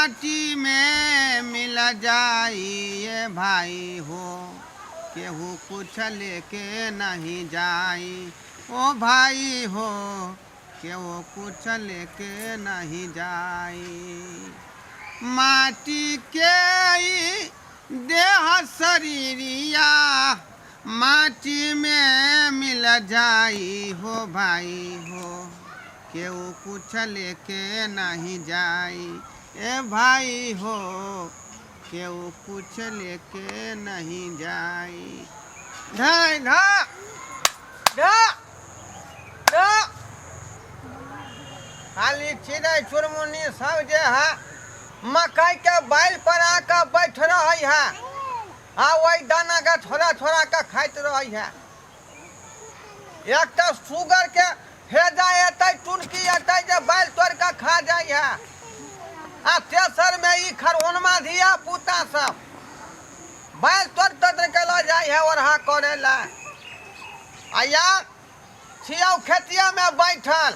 माटी में मिल जाई ये भाई हो, केहू कुछ लेके नहीं जाई। ओ भाई हो, केहू कुछ लेके नहीं जाई। माटी के ई देह शरीरिया, माटी में मिल जाई हो भाई हो, केहू कुछ लेके नहीं जाई। ए भाई हो, केहू कुछ लेके नहीं जाई। धा धा धा धा खाली चिड़ै चुरमुन्नी सब जे है मकई के बैल पर आकर बैठ रही है, आ वही दाना के थोड़ा थोड़ा के खाइत रही है। एक तो शुगर के हेजा एतै टुनकी एतै जे बैल तोड़ के खा जाइ है, आ तेसर में ई खरहुनमा धिया पुता सब बैल तोड़ तोड़ के ल जाइ है ओरहा करे ला। आ या छियौ खेतिया में बैठल,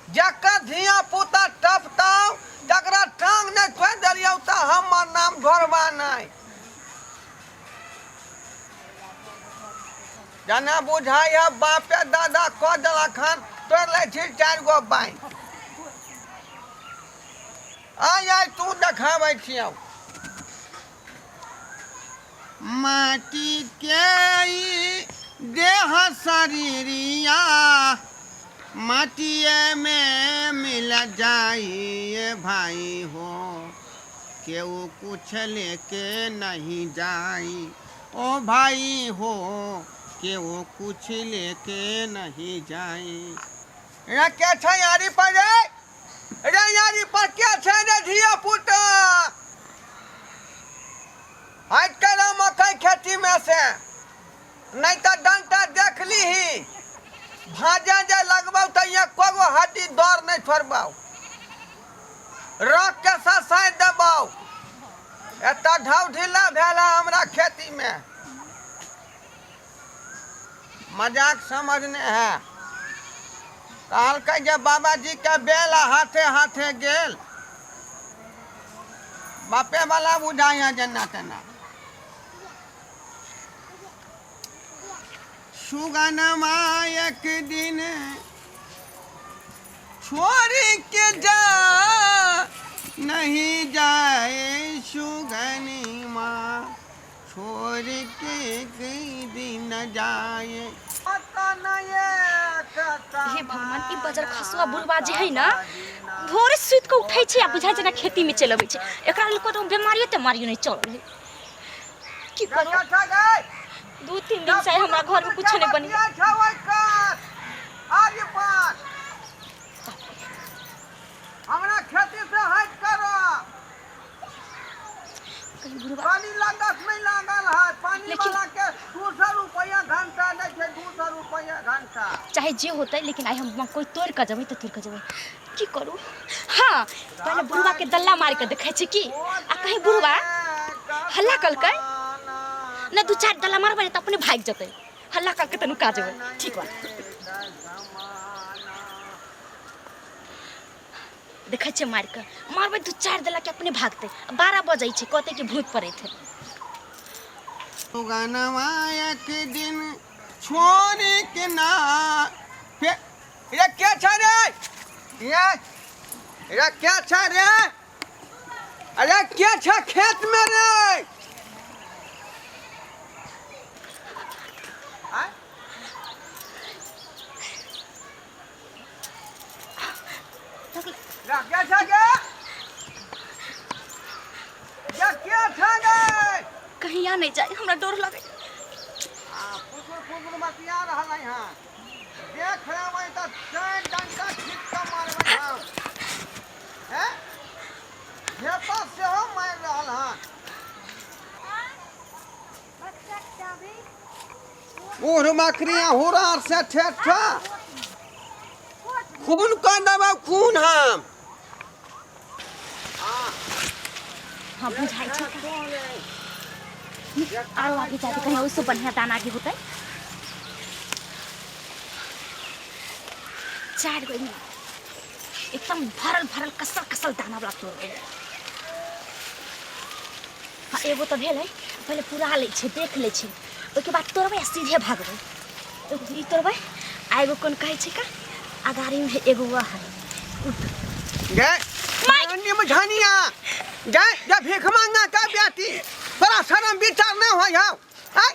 जकर धिया पुता टपतौ तकरा टांग नहीं थोड़ देलियौ तो हमर नाम घोरबा नहीं। जना बुझाई है बापे दादा कह देलखन तोड़ ले छी 4 गो बाई। आय तू देखाबै छियौ। माटी के ई देह शरीरिया, माटिए में मिल जाई ये भाई हो, केहू कुछ लेके नहीं जाई। ओ भाई हो, केहू कुछ लेके नहीं जाई। रे क्या छै यारी पर रे यारी पर क्या छै रे धिया पुता? हट कर मकई खेती में से, नहीं तो डंटा देख ली ही भाजा जे लगबौ तो ये कोगो हड्डी दौड़ नहीं छोड़बौ, रख के ससाई देबौ। एता ढौ ढीला भेला हमरा खेती में, मजाक समझने है। कहलकै जे बाबा जी के बेल हाथे हाथे गेल, बापे वाला बुझाई जना तना। सुगनमा एक दिन छोड़ के जा नहीं जाए, सुगनी माँ छोड़ के कई दिन जाए। हे भगवान, ई बजर खसुआ बुढ़बा जे है ना, भोरे सुत के उठै छै आ बुझाइ छै ना खेती में चलबै छै। एकरा लेल कोनो बीमारियो तेमारियो नहीं चल है। की करू? 2-3 दिन से हमरा घर में कुछ नहीं बनी। हमरा खेती से हट करो। पानी लागत नहीं लागल है, पानी वाला के 200 रुपया घंटा दे छै, 200 रुपया घंटा। चाहे जे होतै, लेकिन आई हम कोई तोड़ के जबै तो तोड़ के जबै। की करू? हाँ, पहले बुढ़वा के दल्ला मार के देखै छै की, आ कहीं बुढ़वा हल्ला कलकै ना 2-4 दल्ला मारबै त अपने भाग जतै। हल्ला करके तनु का जबै। ठीक बा, देखै छै मार के मारबै 2-4 दल्ला के अपने भागतै। 12 बजै छै, कहतै कि भूत पड़े थे। सुगनमा एक दिन छोड़ के ना ये क्या छ रे? ये क्या छ रे? अरे क्या छ खेत में रे? क्या छ गे? क्या छ गे? कहीं यहाँ नहीं जाए, हमरा डर लगे। फुसुर मतिया रहल है यहाँ, देख लेबै तो 4 डंटा खींच के मारबै हम। हैं? खेत से हो मार रहल है। ओढ़ मकरिया होरा से ठेठा खून का दबा खून हम। हाँ बुझाई छै। आरो आगे जाके कहीं उससे बढ़िया दाना की होता है। 4 गो एकदम भरल भरल कसल कसल दाना वाला तोड़ गए। हाँ एगो तो भेल है पहले पूरा ले छे देख ले छे ओके बाद तोरबै सीधे भागबै एगो ई तोरबै आ एगो कोन कहै छै का अगाड़ी में एगो वह है गे माय मझानिया गे जब भीख मांगा का बेटी बड़ा शर्म विचार न हो जाओ आई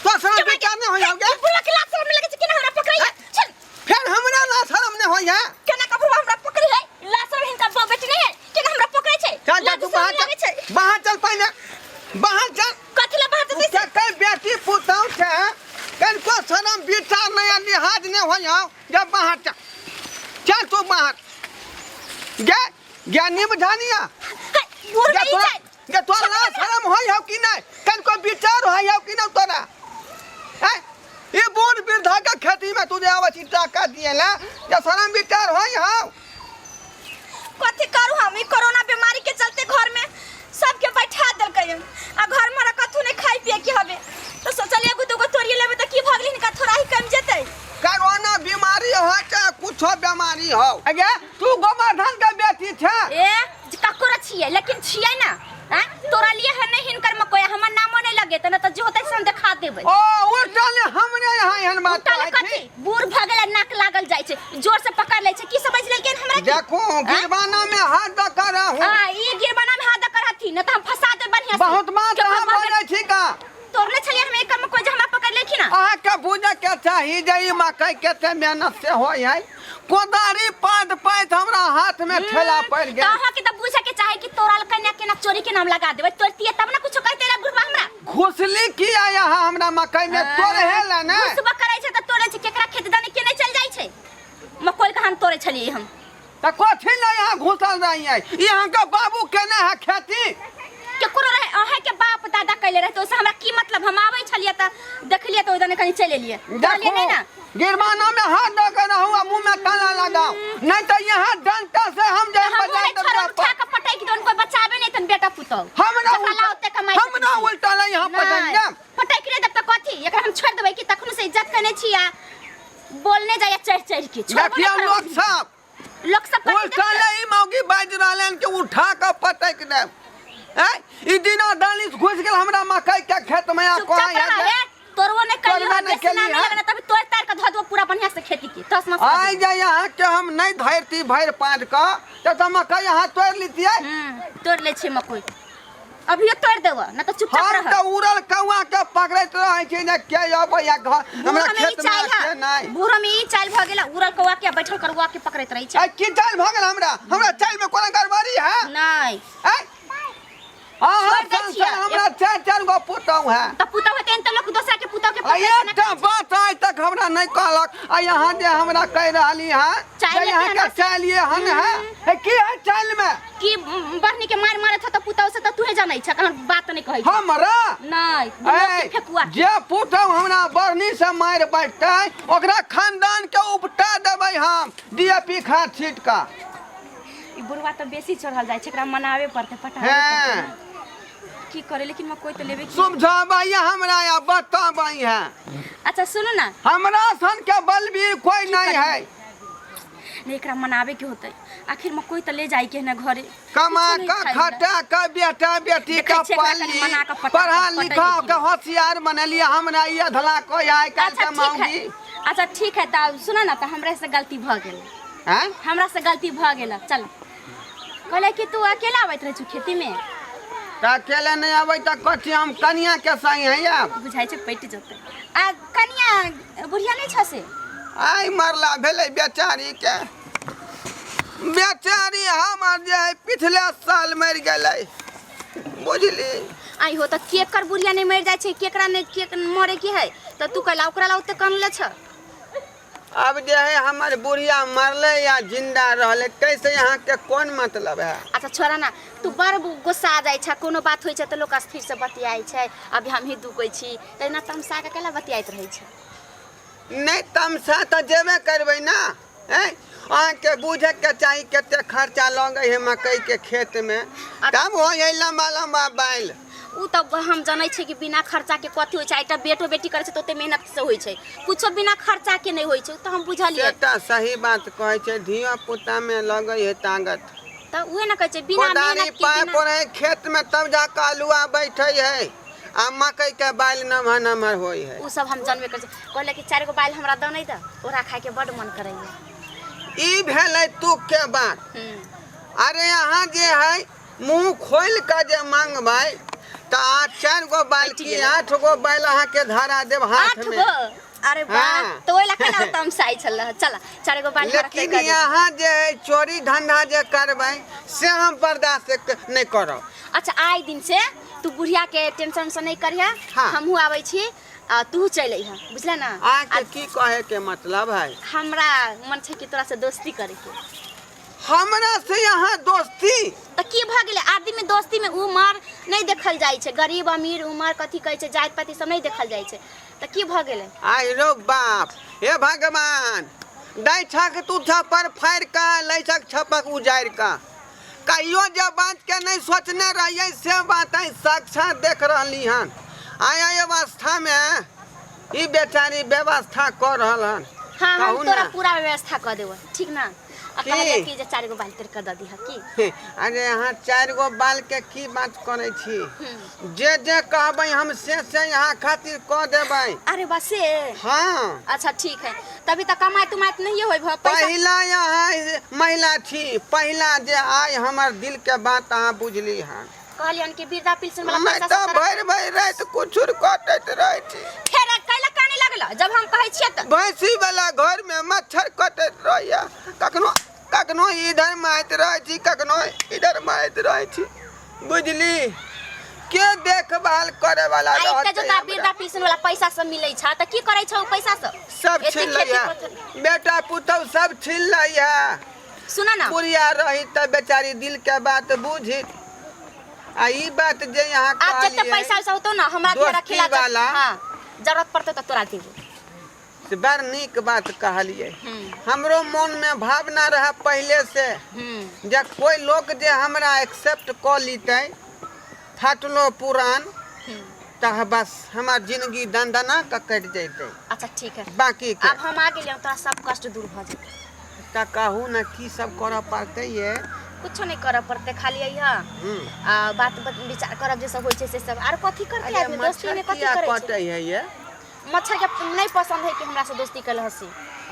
तो शर्म विचार न हो जाओ गे बुला के लात में लगे केना हमरा पकड़ै चल फिर हमरा ना शर्म न हो जा केना का बुआ हमरा पकड़ै है लात में हिनका बेटी नहीं है केना हमरा पकड़ै छै चल जा तू बाहर चल पहले बाहर चल कथि ला बाहर चल क्या कई बेटी पुतौ छे कनको शर्म विचार न लिहाज न हो जाओ जब बाहर चल तू बाहर गे ज्ञानी मझानिया बुर नहीं छै ये तोरा शर्म होय हो कि नहीं कनको विचार होय हो कि नहीं तोरा हैं ये बूढ़ वृद्धा का खेती में तुझे आवची टाका दिएला ये शर्म विचार होय हो कथि करू हम ई कोरोना बीमारी के चलते घर में सबके बैठा देलकै आ घर में कथु नहीं खाई पिए के हबे तो सोचलिए एगो दूगो तोड़िए लेबे त की भगली निका थोड़ा ही कम जेतै कोरोना बीमारी हो चाहे कुछ बीमारी हो अगे तू गोवर्धन का बेटी छे ए ककोरा छिए लेकिन छिए ना हैं तोरा लिए है नहीं हिनकर में कोई हमर नामो नहीं लगे त न त जो होतै से हम देखा देबै ओ उल्टा ले हमने यहाँ एहन बात उल्टा कथि बूढ़ भगला नाक लागल जाय छै जोर से पकड़ ले छै की समझ लेलकै हमरा देखो गिरबाना में हाथ द कर हूं हां ई गिरबाना में हाथ द कर हथी न त हम फंसा दे बढ़िया से बहुत बात कहां बोलै छी का तोरले छलिए हम एक में कोई जे हमरा पकड़ लेखिन ना आ के बुझे के चाही जे ई मकई केते मेहनत से होय है कोदारी पाद पाइत हमरा हाथ में ठेला पड़ गेल कहा के त बुझे के चाहे कि तोराल कन्या के ना चोरी के नाम लगा देबै तोरतिए तब ना कुछ कहते ला बुढ़वा हमरा घुसली किया यहाँ हमरा मकई में तोरे हेला ना सुबह करे छै त तोरे छै केकरा खेत दाने के नहीं चल जाय छै मकई के हम तोरे छलिए हम त कोथि ले यहाँ घुसल रही है यहाँ का बाबू केने है खेती केकरो रहे अहे के बाप दादा कहले रहे तो से हमरा की मतलब हम आबै छलिए त देखलिए त ओइ दने कनी चले लिए देखो नहीं ना गिरबाना में हाथ द कर हुआ मुंह में ताला लगाओ नहीं तो यहाँ डंटा से हम जाए बजाए तो उठा के पटाई कि दोन कोई बचावे नहीं तन बेटा पुतौ हमरा उल्टा ले यहाँ पटाई पटाई के दब त कथि एकरा हम छोड़ देबै कि तखनो से इज्जत कने छिया बोलने जाय चढ़ चढ़ के देखिए लोग सब उल्टा ले ई मौगी बाज रहलन के उठा के पटक दे ई दिना दानिश घुस गेल हमरा मकई के खेत में आ कोई है तोरवो ने कहियो बेसना नहीं लगना तभी तोर तार के ध दो पूरा बढ़िया से खेती के 10 मास आई जा यहाँ के हम नहीं धरती भर पाद का तो मकई यहाँ तोड़ लीतिए तोड़ ले छी मकई अभी तोड़ देबो ना तो चुपचाप रह हम तो उड़ल कौआ के पकड़त रहे छी ने के आबे या घर हमरा खेत में के नहीं बूढ़ो में ई चाल भ गेला उड़ल कौआ के बैठल करुआ के पकड़त रही छै की चाल भ गेल हमरा चाल में कोनो गड़बड़ी है नहीं हमरा चार गो पुतौ है त पुतौ है तेन त लोग दूसरा के पुतौ के पकड़े ना एकटा बात आज तक हमरा नहीं कहलक आ यहाँ जे हमरा कह रहली है जे यहाँ के चालिए हन है की है चाल में की बहनी के मार मारत त पुतौ से त तूहे जानै छ कहन बात नहीं कहै हमरा नहीं फेकुआ जे पुतौ हमरा बहनी से मार बैठतै ओकरा खानदान के उपटा देबै हम डीएपी खाद छीट का ई बुढ़वा त बेसी चढ़ल जाय छै एकरा मनावे पड़ते पटावे की करे लेकिन मैं कोई तो लेबे की समझाबई हमरा या बताबई है अच्छा सुनो ना हमरा सन के बलबीर कोई नहीं है नहीं एकरा मनावे के होतै आखिर में कोई तो ले जाई के ना घरे कमा का खटा का बेटा बेटी का पाली पढ़ा लिखा के होशियार बनलिए हमरा ये धला कोई आइ काल के मांगी अच्छा ठीक है त सुनो ना त हमरा से गलती भ गेल हैं हमरा से गलती भ गेल चल कहले कि तू अकेला आवत रह छु खेती में अकेले नहीं आबै त कथि हम कनिया के संग है या बुझाइ छै पैट जते आ कनिया बुढ़िया नहीं छ से आई मरला भेलै बेचारी के बेचारी हमर जे है पिछले साल मर गेलै बुझली आई हो त केकर बुढ़िया नहीं मर जाय छै केकरा नहीं के मरे की है त तू कहला ओकरा ला ओते कानले छ अब जे है हमारे बुढ़िया मरले या जिंदा रहले कैसे यहाँ के कौन मतलब है अच्छा छोरा ना तू बड़ गुस्सा आ जाय छ कोनो बात होय छ त लोग अस्थिर से बतियाय छै अभी हम ही दुखै छी त ना तमसा के केला बतियाइत रहै छै नहीं तमसा त जेबे करबै ना हैं अहाँ के बुझे के चाही केते खर्चा लगे है मकई के खेत में तब हो है लंबा लंबा बैल उ तब हम जानै छै कि बिना खर्चा के कथि होय छै एकटा बेटो बेटी करे छै त ओते मेहनत से होय छै कुछो बिना खर्चा के नहीं होय छै त हम बुझलिए एकटा सही बात कहै छै धिया पुता में लगे है ताकत त उहे न कहै छै बिना कोदारी मेहनत के पाए बिना पड़े खेत में तब जाके आलूआ बैठे है आ मकई के बाल नमहर नमहर होई है। उ सब हम जानबे करै छै। कहले कि 4 गो बाइल हमरा द नै द ओरा खाए के बड मन करैया। ई भेलै तू के बात। अरे यहाँ जे है मुंह खोल के जे मांगबै त 4 गो बाल की 8 गो बाल अहाँ के धरा देब हाथ 8 में। गो अरे वाह हाँ। तो ओला केना तम साई छल चल 4 गो बाइल लेकिन यहाँ जे है चोरी धंधा जे करबै से हम बर्दाश्त नहीं करब। अच्छा आइ दिन से तू बुढ़िया के टेंशन से नहीं करिया। हाँ। हमहू आबै छी तू चल अइहा बुझले ना। आके की कहे के मतलब है हमरा मन छै कि तोरा से दोस्ती करे के। हमरा से यहाँ दोस्ती त की भ गेले आदमी में दोस्ती में उमर नहीं देखल जाय छै। गरीब अमीर उमर कथी कहै छै जात पाती सब नहीं देखल जाय छै। त की भ गेले आई रो बाप हे भगवान दै छक तू छपर फाड़ का लै छक छपक उजाड़ का कहियो जब बात के नहीं सोचने रहिए से बात है साक्षात देख रहली हन। आया अवस्था में ई बेचारी व्यवस्था कर रहल हन। हाँ हम कहू तोरा ना। पूरा व्यवस्था कर देब ठीक ना। आ की? कहले कि जे 4 गो बाइल तेर के द दिहा की। अरे यहाँ 4 गो बाल के की बात करे छी जे जे कहबै हम से यहाँ खातिर कह देबै। अरे बस से हाँ अच्छा ठीक है तभी तक कमाई तुमाई नहीं होई पैसा। पहला यहाँ महिला थी पहला जे आय हमर दिल के बात अहाँ बुझली हन। कहलियन कि वृद्धा पेंशन वाला मैं पैसा तो भर भर रात कुछ कटत रहे थी। फेर कैला काने लगला जब हम कहै छियै त भैंसी वाला घर में मच्छर कटत रहया कखनो कखनो इधर माइत रहे थी कखनो इधर माइत रहे थी बुझली के देखभाल करे वाला आइ रहते त जोता वृद्धा पेंशन वाला पैसा सब मिलै छ त की करै छ ओ पैसा सब एते छीन खेती लिया पथर- बेटा पुतौ सब छीन लिया। सुना ना बुढ़िया रही त बेचारी दिल के बात बुझी आ ई बात जे यहाँ आज जते कहलिए पैसा वैसा होतो ना हमरा के दोस्ती रखेला वाला। हां जरूरत पड़ते त तोरा देबो। से बड़ नीक बात कहलिए। हमरो मन में भावना रहा पहले से जे कोई लोग जे हमरा एक्सेप्ट क लीते फाटलो पुरान त बस हमार जिंदगी दंदना का कट जैते। अच्छा ठीक है बाकी के अब हम आ गेलियौ तोरा सब कष्ट दूर भ जेतै। त कहू ना की सब करऽ पड़ते ये। कुछो नहीं करऽ पड़ते खाली अइहा आ बात विचार करब जे सब होय छै से सब आर कथी करते आदमी दोस्ती में कथी करे छै। कटे है ये मच्छर के नहीं पसंद है कि हमरा से दोस्ती कर हसी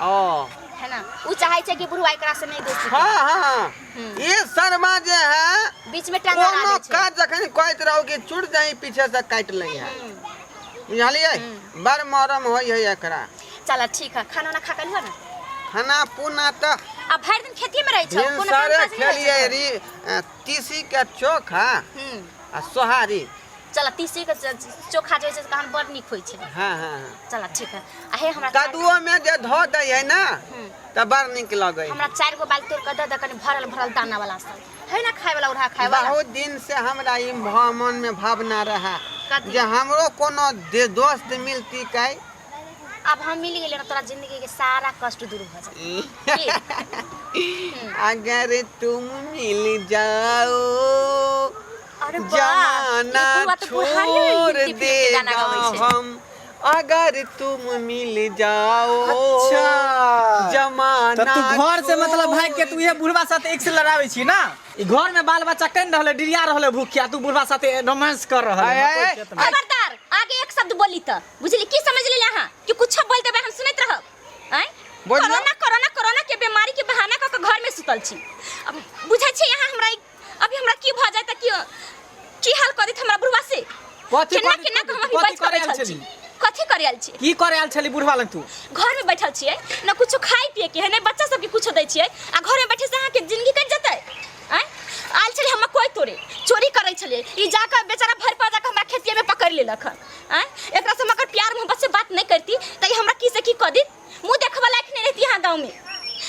ओ है ना। उ चाहे छै कि बुढ़वा एकरा से नहीं दोस्ती करे। हाँ हाँ ये शर्मा जे है बीच में टांगा कोनो डाले छै। का जखन कहत रहो कि चुड़ जाई पीछे से काट लै है बुझलिए बड़ मरम होई है एकरा। चल ठीक है खाना ना खा के लियो ना। खाना पुना त अब भर दिन खेती में रही छ कोनो काम सारे काज नहीं खेलिए है। री तीसी के चोखा आ सोहारी। चल तीसी के चोखा जे छै से कहां बड़ निक होय छै। हाँ हाँ चल ठीक है आ हे हमरा कदुओ में जे धो दै है ना त बड़ निक लगे। हमरा 4 गो बाल तोड़ के द कनी भरल भरल दाना वाला सब है ना खाए वाला उड़ा खाए वाला। बहुत दिन से हमरा ई मन में भावना रहा कथी? जे हमरो कोनो दोस्त मिलती कै। अब हम मिल गेले ना तोरा जिंदगी के सारा कष्ट दूर हो जाए। अगर तुम मिल जाओ अरे जमाना छोड़ देगा हम अगर तुम मिल जाओ अच्छा जमाना तब तू घर से मतलब छोड़ भाग के तू ये बुढ़वा साथे एक से लड़ावे छी ना। ई घर में बाल बच्चा कन रहले डिरिया रहले भूखिया तू बुढ़वा साथे रोमांस कर रहले। खबरदार आगे एक शब्द बोली त बुझली की समझ ले यहां कि कुछ बोलते बे हम सुनत रहब। हैं बोलियो। कोरोना के बीमारी के बहाना क घर में सुतल छी। अब बुझै छी यहां हमरा अभी हमरा की भ जाय त की हाल क देत हमरा बुढ़वा से कथी केना केना हम अभी बैठ करे के आल बैठल छली छी। कथी करे आल छी की करे आल छली बुढ़वा लग तू। घर में बैठल छियै ना कुछो खाए पिए के है ना बच्चा सब के कुछो दै छियै आ घर में बैठे से अहाँ के जिंदगी कट जतै। हैं आल छले हम कोई तोरे चोरी करे छले ई जाकर बेचारा भर पा जाकर हमरा खेतिया में पकड़ लेलक। हैं एकरा से मगर प्यार मोहब्बत से बात नहीं करती त हमरा की से की क दी मुंह देखबा लायक नहीं रहती यहां गांव में।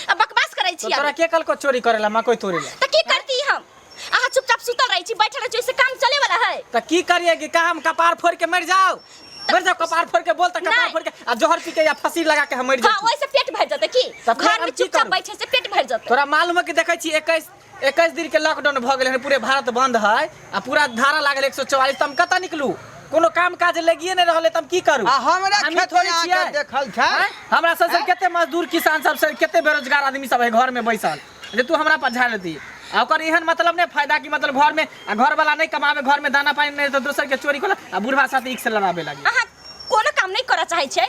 अब बकवास करे छी। तोरा के कल को चोरी करेला मकई तोरेला त की करती हम अहाँ चुपचाप सुतल रही छी बैठल रही छी से काम चले वाला है। त की करिए कि का हम कपार फोड़ के मर जाओ कपार फोड़ के बोल त कपार फोड़ के आ जहर पी के या फांसी लगा के हम मर हां जाऊ। ओइ से पेट भर जते की तब घर हम में की चुपचाप करू? बैठे से पेट भर जते। तोरा मालूम है कि देखै छी 21 दिन के लॉकडाउन भ गेल है पूरे भारत बंद है आ पूरा धारा लागल 144 तम कता निकलू कोनो काम काज लगिए नहीं रहले तम की करू। हमरा हम खेत थोड़ी में छियै। आके देखल छै हमरा सब से केते मजदूर किसान सब से केते बेरोजगार आदमी सब है घर में बैसल जे तू हमरा पर झाड़ दी। आ ओकर एहन मतलब नहीं फायदा कि मतलब घर में घर वाला नहीं कमावे, घर में दाना पानी नहीं तो दोसर के चोरी कर आ बुढ़वा साथ एक से लड़ाबे लगी। अहाँ कोनो काम नहीं करऽ चाहै छै।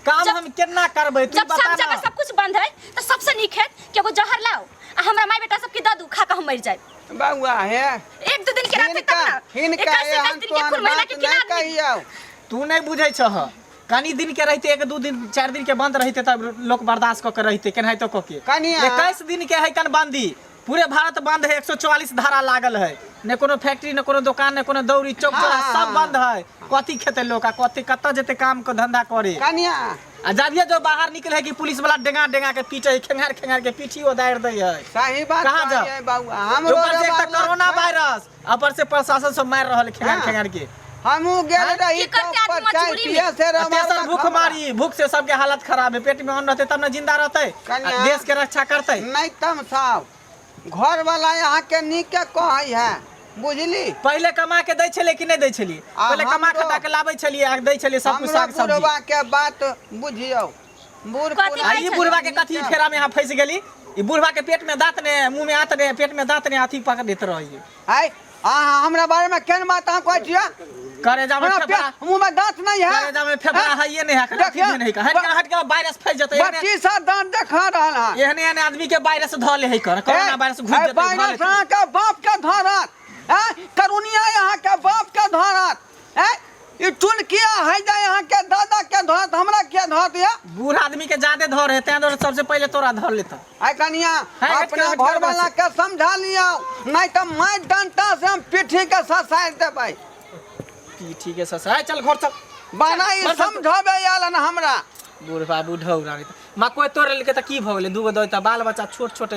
काम हम केना करबै तू जब बता सब जगह ना। सब कुछ बंद है तो सबसे नीक है कि एगो जहर लाओ आ हमरा माय बेटा सबके दऽ दू, खा के हम मर जाए। बउआ है एक दो दिन के रहते तब ना। हिनका 21 दिन के कुल महीना के नहीं किना कहियो। तू नहीं बुझै छह। कनी दिन के रहते 1 2 दिन 4 दिन के बंद रहते तब लोग बर्दाश्त क के रहते केनाहितो क के। कनिया 21 दिन के है कन बंदी, पूरे भारत बंद है, 144 धारा लागल है, ने कोनो फैक्ट्री ने कोनो दुकान ने कोनो दौरी चौक चौराहा सब बंद है। कथी खेते लोग आ कथी कत्ता जेते काम को धंधा करे। कनिया आ जब जो बाहर निकले है कि पुलिस वाला डेंगा डेंगा के पीटे है, खेंगार खेंगार के पीठी उदार दे है। सही बात कहाँ जाओ? है बउआ। हमरो ऊपर से एक जवाब कोरोना लगता। वायरस, ऊपर से प्रशासन सब मार रहल खेंगार हाँ। खेंगार के। हमू गेल हाँ? रही की करते चौक पर आदमी चाय मजबूरी पिए में? से तेसर भूख मारी, भूख से सबके हालत खराब है। पेट में अन्न रहते तब न जिंदा रहते, कन्या। देश के रक्षा करते। नहीं तम साहब घर वाला यहाँ के नीके कहै है बुझली। पहले कमा के दै छले कि नहीं दै छली? आ पहले कमा हमरो- खटा के लाबै छलिए आ दै छलिए सब कुछ हमरो साग सब्जी। बुढ़वा के बात बुझियो। बूढ़ कथी पुरान आ ई बुढ़वा के कथी फेरा में यहाँ फंस गेली? ई बुढ़वा के पेट में दांत ने, मुंह में आंत ने, पेट में दांत ने, हाथी पकड़ देत रहिए। है हमरा बारे में केन बात अहाँ कहै छियै? करे जा में हमरा फेफड़ा, मुंह में दांत नहीं है। करे जा में फेफड़ा हाँ? है ये नहीं है, कथी देखिए, में नहीं का। हट के वायरस फैल जते। बच्ची सा दांत देखा रहल है। एहने एहने आदमी के वायरस ध ले है कर, कोरोना वायरस घुस जेते। वायरस अहाँ के बाप के धरत है, करुनिया यहाँ के बाप के धरत है। ई टुनकिया है जा यहाँ के दादा के धरत, हमरा के धरत है। बूढ़ आदमी के ज्यादा धर है, तें सबसे पहले तोरा धर लेता। आई कनिया है, हट अपना के घर वाला के समझा लिया, नहीं तो मैं डंटा से हम पीठी के ससार देबै। ठीक है ससा, चल घर चल। बना ई समझाबे आयल न हमरा। बूढ़ बाबू ढौरा मा कोई तोड़ लेके त की भ गेलै? दूगो दो बाल बच्चा छोट छोट